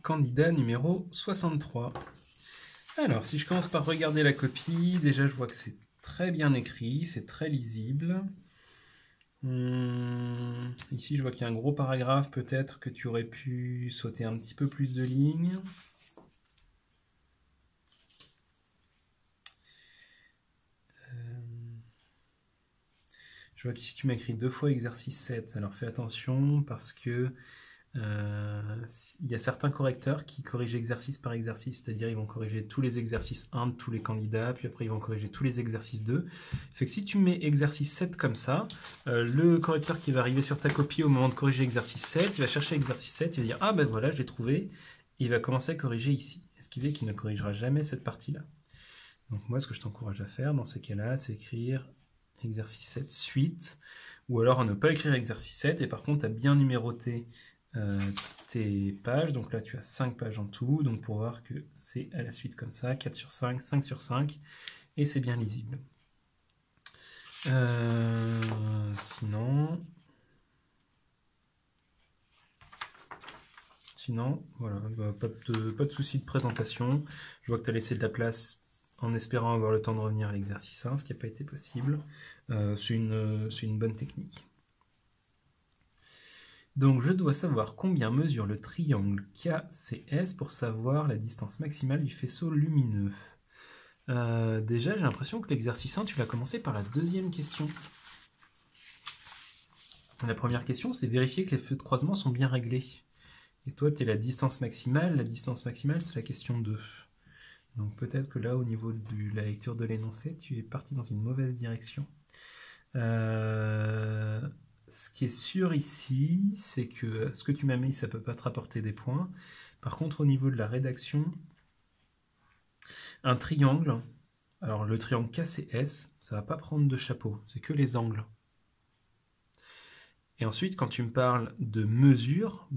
candidat numéro 63. Alors, si je commence par regarder la copie, déjà je vois que c'est très bien écrit, c'est très lisible. Ici, je vois qu'il y a un gros paragraphe, peut-être que tu aurais pu sauter un petit peu plus de lignes. Je vois qu'ici tu m'as écrit 2 fois exercice 7, alors fais attention parce que il y a certains correcteurs qui corrigent exercice par exercice, c'est-à-dire ils vont corriger tous les exercices 1 de tous les candidats, puis après ils vont corriger tous les exercices 2. Fait que si tu mets exercice 7 comme ça, le correcteur qui va arriver sur ta copie au moment de corriger exercice 7, il va chercher exercice 7, il va dire « Ah ben voilà, je l'ai trouvé », et il va commencer à corriger ici. Ce qui fait qu'il ne corrigera jamais cette partie-là. Donc moi, ce que je t'encourage à faire dans ces cas-là, c'est écrire exercice 7 suite, ou alors à ne pas écrire exercice 7, et par contre à bien numéroter tes pages. Donc là tu as 5 pages en tout, donc pour voir que c'est à la suite comme ça, 4 sur 5, 5 sur 5, et c'est bien lisible. Sinon, voilà, pas de souci de présentation. Je vois que tu as laissé de la place en espérant avoir le temps de revenir à l'exercice 1, ce qui n'a pas été possible. C'est une bonne technique. Donc je dois savoir combien mesure le triangle KCS pour savoir la distance maximale du faisceau lumineux. Déjà, j'ai l'impression que l'exercice 1, tu l'as commencé par la deuxième question. La première question, c'est vérifier que les feux de croisement sont bien réglés. Et toi, tu es la distance maximale. La distance maximale, c'est la question 2. Donc peut-être que là, au niveau de la lecture de l'énoncé, tu es parti dans une mauvaise direction. Ce qui est sûr ici, c'est que ce que tu m'as mis, ça ne peut pas te rapporter des points. Par contre, au niveau de la rédaction, un triangle, alors le triangle KCS, ça ne va pas prendre de chapeau, c'est que les angles. Et ensuite, quand tu me parles de mesure,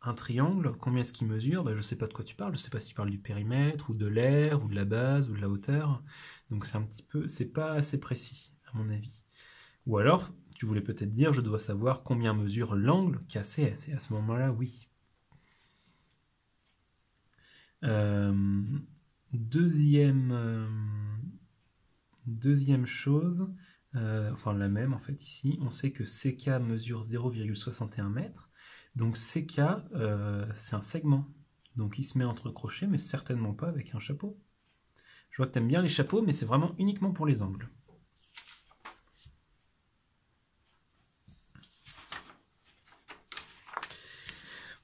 un triangle, combien est-ce qu'il mesure? Je ne sais pas de quoi tu parles, je ne sais pas si tu parles du périmètre, ou de l'air, ou de la base, ou de la hauteur. Donc c'est un petit peu, c'est pas assez précis, à mon avis. Ou alors, tu voulais peut-être dire, je dois savoir combien mesure l'angle KCS, et à ce moment-là, oui. Deuxième chose, enfin la même en fait ici, on sait que CK mesure 0,61 mètres, donc CK c'est un segment, donc il se met entre crochets, mais certainement pas avec un chapeau. Je vois que tu aimes bien les chapeaux, mais c'est vraiment uniquement pour les angles.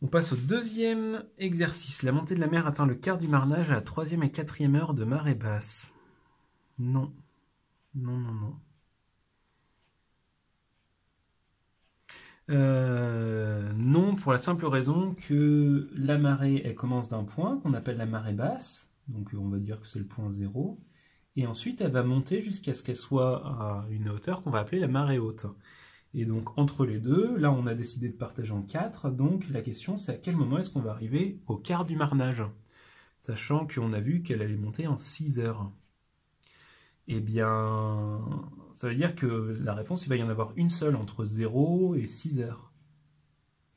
On passe au deuxième exercice. La montée de la mer atteint le quart du marnage à la 3e et 4e heure de marée basse. Non. Non, non, non. Non, pour la simple raison que la marée, elle commence d'un point qu'on appelle la marée basse. Donc on va dire que c'est le point 0. Et ensuite, elle va monter jusqu'à ce qu'elle soit à une hauteur qu'on va appeler la marée haute. Et donc, entre les deux, là, on a décidé de partager en 4. Donc, la question, c'est à quel moment est-ce qu'on va arriver au quart du marnage? Sachant qu'on a vu qu'elle allait monter en 6 heures. Eh bien, ça veut dire que la réponse, il va y en avoir une seule entre 0 et 6 heures.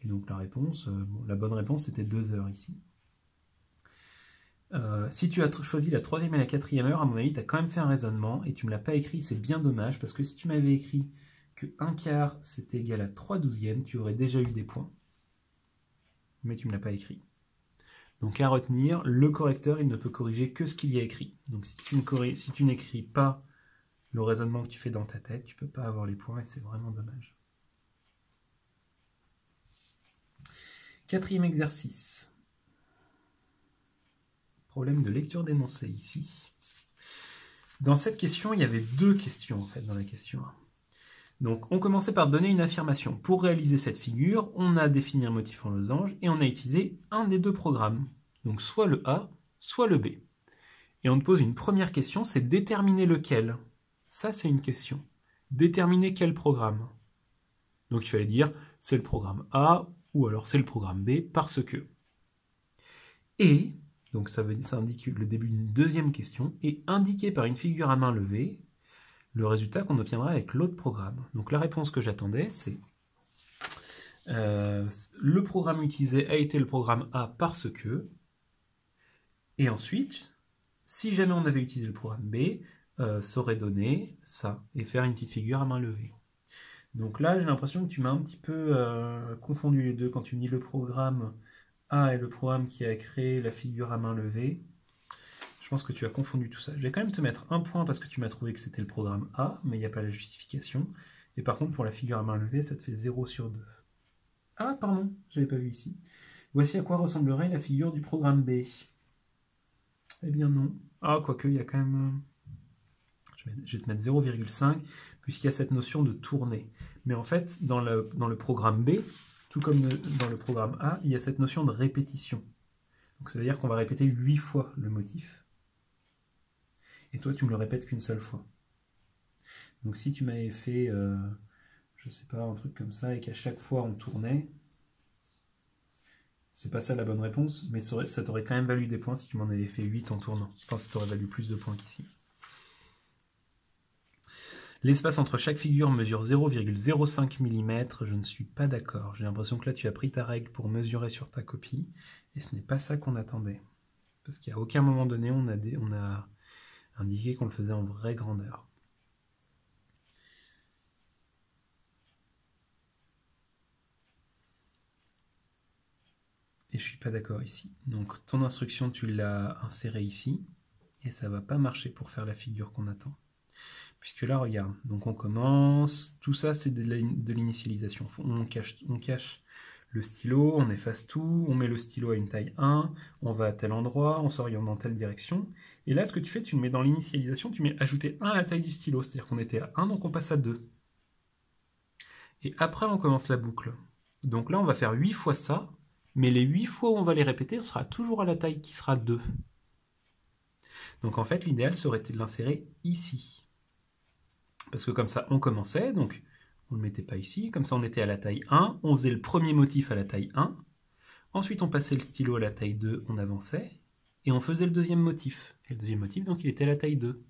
Et donc, la réponse, la bonne réponse, c'était 2 heures ici. Si tu as choisi la 3e et la 4e heure, à mon avis, tu as quand même fait un raisonnement et tu ne me l'as pas écrit, c'est bien dommage, parce que si tu m'avais écrit que 1 quart c'était égal à 3/12e, tu aurais déjà eu des points. Mais tu ne me l'as pas écrit. Donc à retenir, le correcteur, il ne peut corriger que ce qu'il y a écrit. Donc si tu n'écris pas le raisonnement que tu fais dans ta tête, tu ne peux pas avoir les points et c'est vraiment dommage. 4e exercice. Problème de lecture d'énoncé ici. Dans cette question, il y avait 2 questions en fait dans la question 1. Donc, on commençait par donner une affirmation. Pour réaliser cette figure, on a défini un motif en losange et on a utilisé un des 2 programmes. Donc, soit le A, soit le B. Et on te pose une première question, c'est déterminer lequel. Ça, c'est une question. Déterminer quel programme. Donc, il fallait dire, c'est le programme A ou alors c'est le programme B parce que. Et, donc ça indique le début d'une deuxième question, et indiqué par une figure à main levée, le résultat qu'on obtiendra avec l'autre programme. Donc la réponse que j'attendais, c'est Le programme utilisé a été le programme A parce que, et ensuite, si jamais on avait utilisé le programme B, ça aurait donné ça, et faire une petite figure à main levée. Donc là, j'ai l'impression que tu m'as un petit peu confondu les deux quand tu me dis le programme A est le programme qui a créé la figure à main levée. Je pense que tu as confondu tout ça. Je vais quand même te mettre un point parce que tu m'as trouvé que c'était le programme A, mais il n'y a pas la justification. Et par contre, pour la figure à main levée, ça te fait 0 sur 2. Ah, pardon, je l'avais pas vu ici. Voici à quoi ressemblerait la figure du programme B. Eh bien non. Ah, quoique, il y a quand même... Je vais te mettre 0,5, puisqu'il y a cette notion de tournée. Mais en fait, dans le programme B, tout comme dans le programme A, il y a cette notion de répétition. Donc ça veut dire qu'on va répéter 8 fois le motif. Et toi, tu me le répètes qu'une seule fois. Donc si tu m'avais fait, je sais pas, un truc comme ça, et qu'à chaque fois on tournait, c'est pas ça la bonne réponse, mais ça t'aurait quand même valu des points si tu m'en avais fait 8 en tournant. Je pense que ça t'aurait valu plus de points qu'ici. L'espace entre chaque figure mesure 0,05 mm. Je ne suis pas d'accord. J'ai l'impression que là, tu as pris ta règle pour mesurer sur ta copie. Et ce n'est pas ça qu'on attendait. Parce qu'à aucun moment donné, on a indiqué qu'on le faisait en vraie grandeur. Et je ne suis pas d'accord ici. Donc, ton instruction, tu l'as insérée ici. Et ça ne va pas marcher pour faire la figure qu'on attend. Puisque là, regarde, donc on commence, tout ça c'est de l'initialisation. On cache le stylo, on efface tout, on met le stylo à une taille 1, on va à tel endroit, on s'oriente dans telle direction. Et là, ce que tu fais, tu le mets dans l'initialisation, tu mets ajouter 1 à la taille du stylo, c'est-à-dire qu'on était à 1, donc on passe à 2. Et après, on commence la boucle. Donc là, on va faire 8 fois ça, mais les 8 fois où on va les répéter, on sera toujours à la taille qui sera 2. Donc en fait, l'idéal serait de l'insérer ici. Parce que comme ça, on commençait, donc on ne le mettait pas ici, comme ça on était à la taille 1, on faisait le premier motif à la taille 1, ensuite on passait le stylo à la taille 2, on avançait, et on faisait le deuxième motif. Et le deuxième motif, donc il était à la taille 2.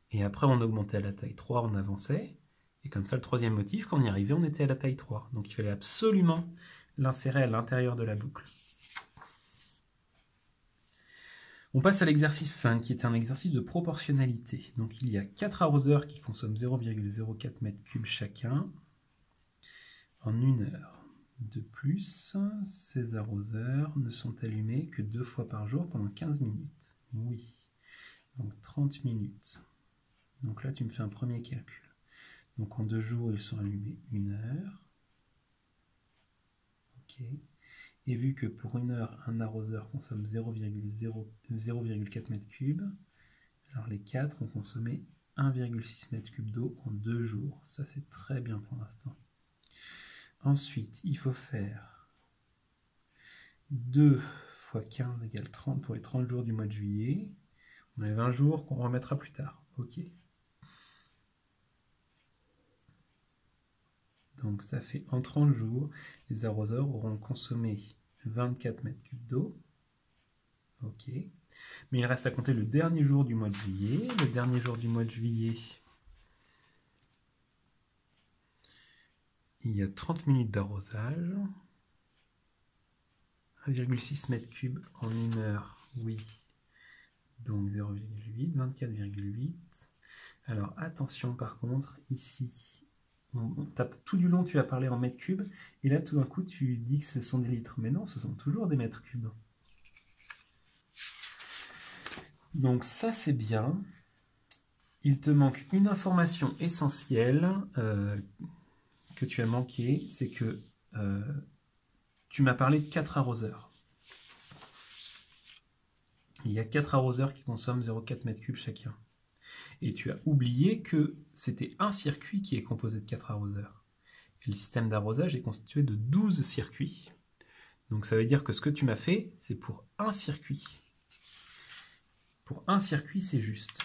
Et après on augmentait à la taille 3, on avançait, et comme ça le troisième motif, quand on y arrivait, on était à la taille 3. Donc il fallait absolument l'insérer à l'intérieur de la boucle. On passe à l'exercice 5, qui est un exercice de proportionnalité. Donc il y a 4 arroseurs qui consomment 0,04 m3 chacun en 1 heure. De plus, ces arroseurs ne sont allumés que 2 fois par jour pendant 15 minutes. Oui, donc 30 minutes. Donc là, tu me fais un premier calcul. Donc en 2 jours, ils sont allumés 1 heure. Ok. Et vu que pour 1 heure, un arroseur consomme 0,4 m3, alors les 4 ont consommé 1,6 m3 d'eau en 2 jours. Ça, c'est très bien pour l'instant. Ensuite, il faut faire 2 fois 15 égale 30 pour les 30 jours du mois de juillet. On a 20 jours qu'on remettra plus tard. Ok. Donc ça fait en 30 jours, les arroseurs auront consommé 24 m3 d'eau. Ok. Mais il reste à compter le dernier jour du mois de juillet. Le dernier jour du mois de juillet, il y a 30 minutes d'arrosage. 1,6 m3 en 1 heure, oui. Donc 0,8, 24,8. Alors attention par contre, ici, tout du long tu as parlé en mètres cubes, et là tout d'un coup tu dis que ce sont des litres. Mais non, ce sont toujours des mètres cubes. Donc ça c'est bien. Il te manque une information essentielle que tu as manquée, c'est que tu m'as parlé de 4 arroseurs. Il y a 4 arroseurs qui consomment 0,4 m3 chacun. Et tu as oublié que c'était un circuit qui est composé de 4 arroseurs. Et le système d'arrosage est constitué de 12 circuits. Donc ça veut dire que ce que tu m'as fait, c'est pour un circuit. Pour un circuit, c'est juste.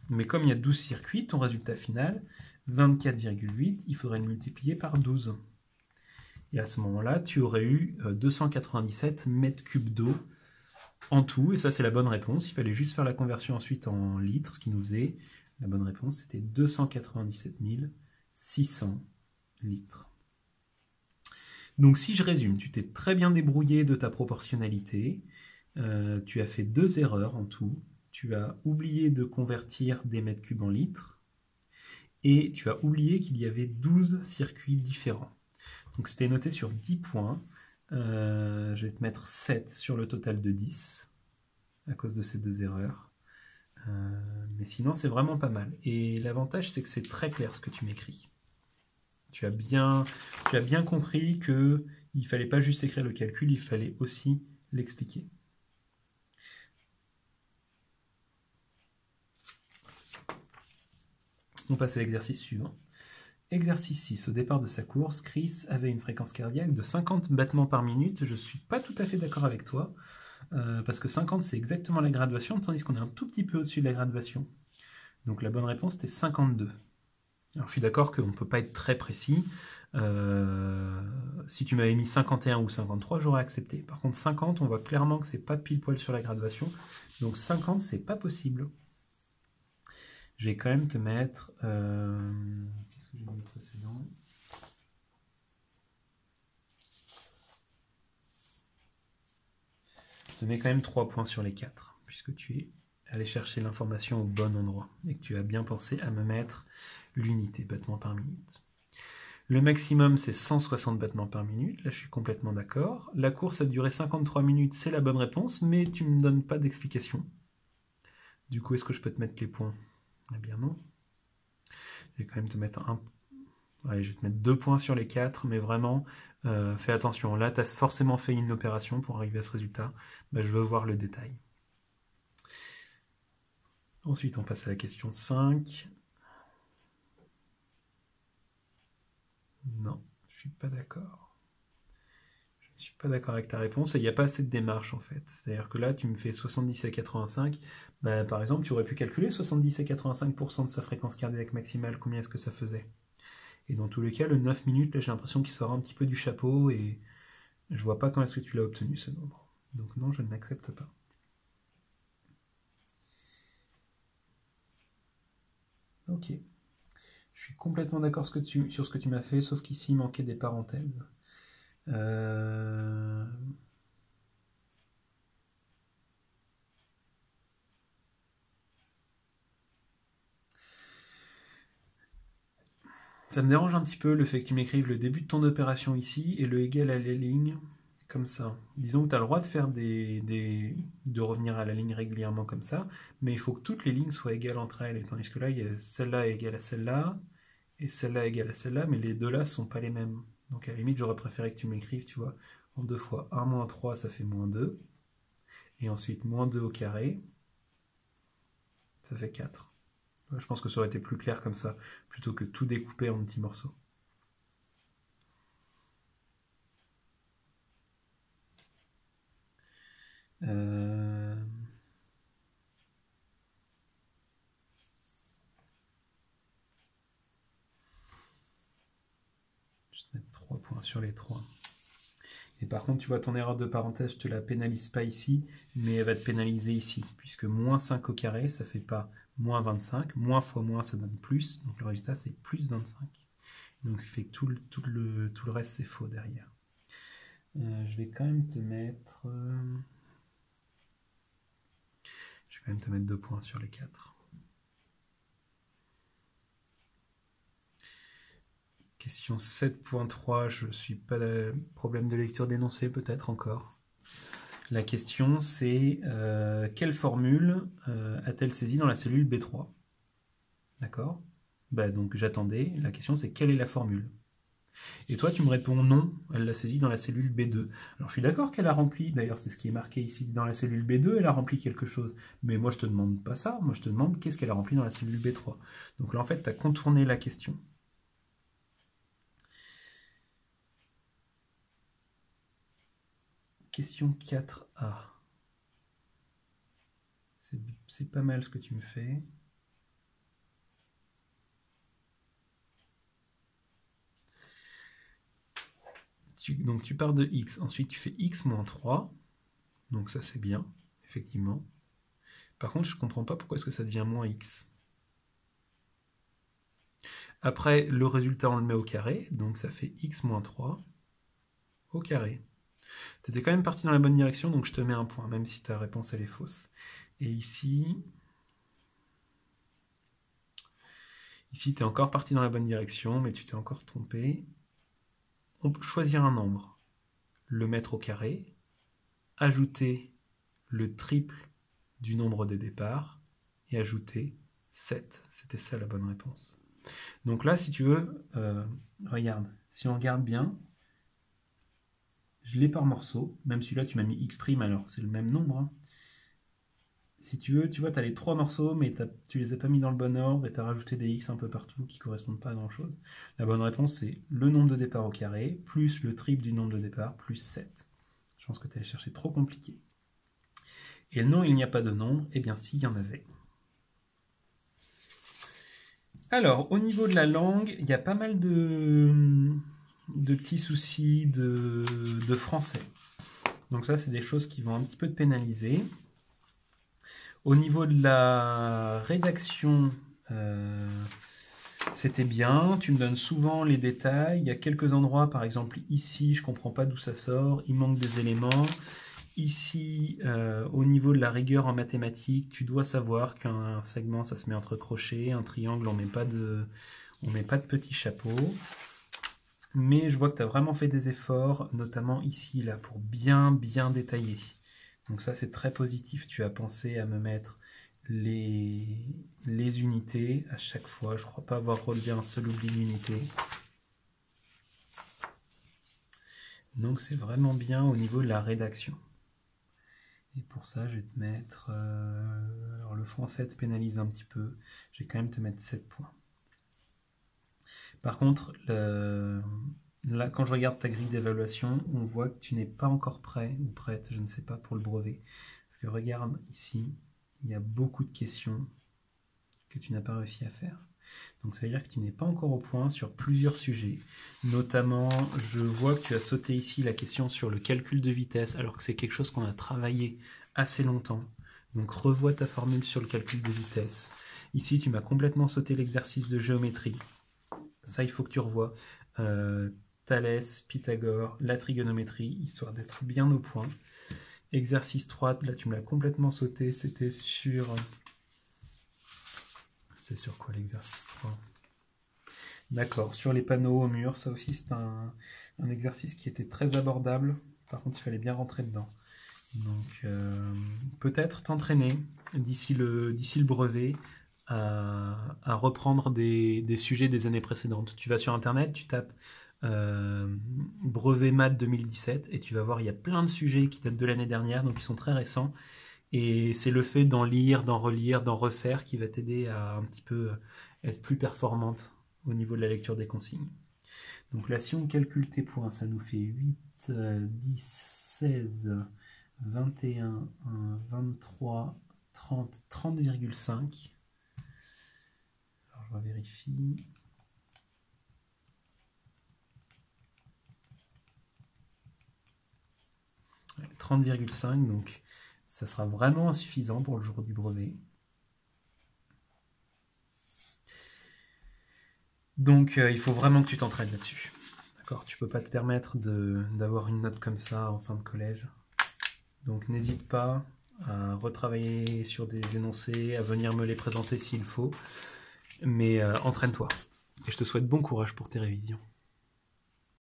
Mais comme il y a 12 circuits, ton résultat final, 24,8, il faudrait le multiplier par 12. Et à ce moment-là, tu aurais eu 297 m3 d'eau en tout, et ça c'est la bonne réponse. Il fallait juste faire la conversion ensuite en litres, ce qui nous faisait, la bonne réponse c'était 297 600 litres. Donc si je résume, tu t'es très bien débrouillé de ta proportionnalité, tu as fait 2 erreurs en tout, tu as oublié de convertir des mètres cubes en litres, et tu as oublié qu'il y avait 12 circuits différents. Donc c'était noté sur 10 points, je vais te mettre 7 sur le total de 10, à cause de ces 2 erreurs. Mais sinon c'est vraiment pas mal. Et l'avantage c'est que c'est très clair ce que tu m'écris. Tu as bien compris qu'il ne fallait pas juste écrire le calcul, il fallait aussi l'expliquer. On passe à l'exercice suivant. Exercice 6. Au départ de sa course, Chris avait une fréquence cardiaque de 50 battements par minute. Je ne suis pas tout à fait d'accord avec toi, parce que 50 c'est exactement la graduation, tandis qu'on est un tout petit peu au-dessus de la graduation. Donc la bonne réponse était 52. Alors je suis d'accord qu'on ne peut pas être très précis. Si tu m'avais mis 51 ou 53, j'aurais accepté. Par contre 50, on voit clairement que c'est pas pile poil sur la graduation. Donc 50, c'est pas possible. Je vais quand même te mettre... Qu'est-ce que j'ai mis précédent ? Je te mets quand même 3 points sur les 4, puisque tu es allé chercher l'information au bon endroit, et que tu as bien pensé à me mettre l'unité battements par minute. Le maximum, c'est 160 battements par minute. Là, je suis complètement d'accord. La course a duré 53 minutes, c'est la bonne réponse, mais tu ne me donnes pas d'explication. Du coup, est-ce que je peux te mettre les points ? Eh bien non. Je vais quand même te mettre je vais te mettre 2 points sur les 4, mais vraiment, fais attention. Là, tu as forcément fait une opération pour arriver à ce résultat. Je veux voir le détail. Ensuite, on passe à la question 5. Non, je suis pas d'accord. Je ne suis pas d'accord avec ta réponse, et il n'y a pas assez de démarche en fait. C'est-à-dire que là, tu me fais 70 à 85. Par exemple, tu aurais pu calculer 70 à 85% de sa fréquence cardiaque maximale, combien est-ce que ça faisait ? Et dans tous les cas, le 9 minutes, là, j'ai l'impression qu'il sort un petit peu du chapeau, et je vois pas comment est-ce que tu l'as obtenu ce nombre. Donc non, je ne l'accepte pas. Ok. Je suis complètement d'accord sur ce que tu m'as fait, sauf qu'ici, il manquait des parenthèses. Ça me dérange un petit peu le fait que tu m'écrives le début de ton opération ici et le égal à la ligne comme ça. Disons que tu as le droit de faire de revenir à la ligne régulièrement comme ça, mais il faut que toutes les lignes soient égales entre elles. Et tandis que là, il y a celle-là égale à celle-là, et celle-là égale à celle-là, mais les deux là sont pas les mêmes. Donc à la limite, j'aurais préféré que tu m'écrives, tu vois, en 2 fois 1 moins 3, ça fait moins 2. Et ensuite, moins 2 au carré, ça fait 4. Je pense que ça aurait été plus clair comme ça, plutôt que tout découper en petits morceaux. Je vais te mettre 3 points sur les 3. Et par contre, tu vois, ton erreur de parenthèse, je ne te la pénalise pas ici, mais elle va te pénaliser ici, puisque moins 5 au carré, ça ne fait pas moins 25. Moins fois moins, ça donne plus. Donc le résultat, c'est plus 25. Donc ce qui fait que tout le reste, c'est faux derrière. Je vais quand même te mettre... Je vais quand même te mettre 2 points sur les 4. Question 7.3, je ne suis pas de problème de lecture d'énoncé, peut-être encore. La question, c'est quelle formule a-t-elle saisie dans la cellule B3 ? D'accord ? Donc j'attendais. La question, c'est quelle est la formule ? Et toi, tu me réponds non, elle l'a saisie dans la cellule B2. Alors je suis d'accord qu'elle a rempli, d'ailleurs c'est ce qui est marqué ici, dans la cellule B2, elle a rempli quelque chose. Mais moi, je te demande pas ça, moi je te demande qu'est-ce qu'elle a rempli dans la cellule B3. Donc là, en fait, tu as contourné la question. Question 4A. C'est pas mal ce que tu me fais. Donc tu pars de x, ensuite tu fais x moins 3. Donc ça c'est bien, effectivement. Par contre, je ne comprends pas pourquoi est-ce que ça devient moins x. Après, le résultat, on le met au carré, donc ça fait x moins 3. au carré. Tu étais quand même parti dans la bonne direction, donc je te mets un point, même si ta réponse elle est fausse. Et ici, tu es encore parti dans la bonne direction, mais tu t'es encore trompé. On peut choisir un nombre, le mettre au carré, ajouter le triple du nombre de départ, et ajouter 7. C'était ça la bonne réponse. Donc là, si tu veux, regarde, si on regarde bien, je l'ai par morceau, même celui-là tu m'as mis x', alors c'est le même nombre. Hein. Si tu veux, tu vois, tu as les 3 morceaux, mais tu les as pas mis dans le bon ordre et tu as rajouté des x un peu partout qui correspondent pas à grand chose. La bonne réponse c'est le nombre de départ au carré, plus le triple du nombre de départ, plus 7. Je pense que tu allais chercher trop compliqué. Et non, il n'y a pas de nombre, eh bien si, il y en avait. Alors, au niveau de la langue, il y a pas mal de petits soucis de français. Donc ça, c'est des choses qui vont un petit peu te pénaliser. Au niveau de la rédaction, c'était bien. Tu me donnes souvent les détails. Il y a quelques endroits, par exemple ici, je ne comprends pas d'où ça sort. Il manque des éléments. Ici, au niveau de la rigueur en mathématiques, tu dois savoir qu'un segment, ça se met entre crochets. Un triangle, on met pas de petit chapeau. Mais je vois que tu as vraiment fait des efforts, notamment ici, là, pour bien détailler. Donc ça, c'est très positif. Tu as pensé à me mettre les unités à chaque fois. Je ne crois pas avoir relevé un seul oubli d'unité. Donc c'est vraiment bien au niveau de la rédaction. Et pour ça, je vais te mettre... alors le français te pénalise un petit peu. Je vais quand même te mettre 7 points. Par contre, là, quand je regarde ta grille d'évaluation, on voit que tu n'es pas encore prêt ou prête, je ne sais pas, pour le brevet. Parce que regarde ici, il y a beaucoup de questions que tu n'as pas réussi à faire. Donc ça veut dire que tu n'es pas encore au point sur plusieurs sujets. Notamment, je vois que tu as sauté ici la question sur le calcul de vitesse, alors que c'est quelque chose qu'on a travaillé assez longtemps. Donc revois ta formule sur le calcul de vitesse. Ici, tu m'as complètement sauté l'exercice de géométrie. Ça, il faut que tu revoies. Thalès, Pythagore, la trigonométrie, histoire d'être bien au point. Exercice 3, là tu me l'as complètement sauté, c'était sur quoi l'exercice 3? D'accord, sur les panneaux au mur, ça aussi c'est un exercice qui était très abordable, par contre il fallait bien rentrer dedans. Donc peut-être t'entraîner d'ici le brevet à reprendre des sujets des années précédentes. Tu vas sur internet, tu tapes brevet maths 2017 et tu vas voir il y a plein de sujets qui datent de l'année dernière, donc ils sont très récents, et c'est le fait d'en lire, d'en relire, d'en refaire qui va t'aider à un petit peu être plus performante au niveau de la lecture des consignes. Donc là, si on calcule tes points, ça nous fait 8, 10, 16, 21, 23, 30, 30,5. Alors je revérifie. 30,5, donc ça sera vraiment insuffisant pour le jour du brevet. Donc il faut vraiment que tu t'entraînes là-dessus. D'accord, tu peux pas te permettre d'avoir une note comme ça en fin de collège. Donc n'hésite pas à retravailler sur des énoncés, à venir me les présenter s'il faut. Mais entraîne-toi. Et je te souhaite bon courage pour tes révisions.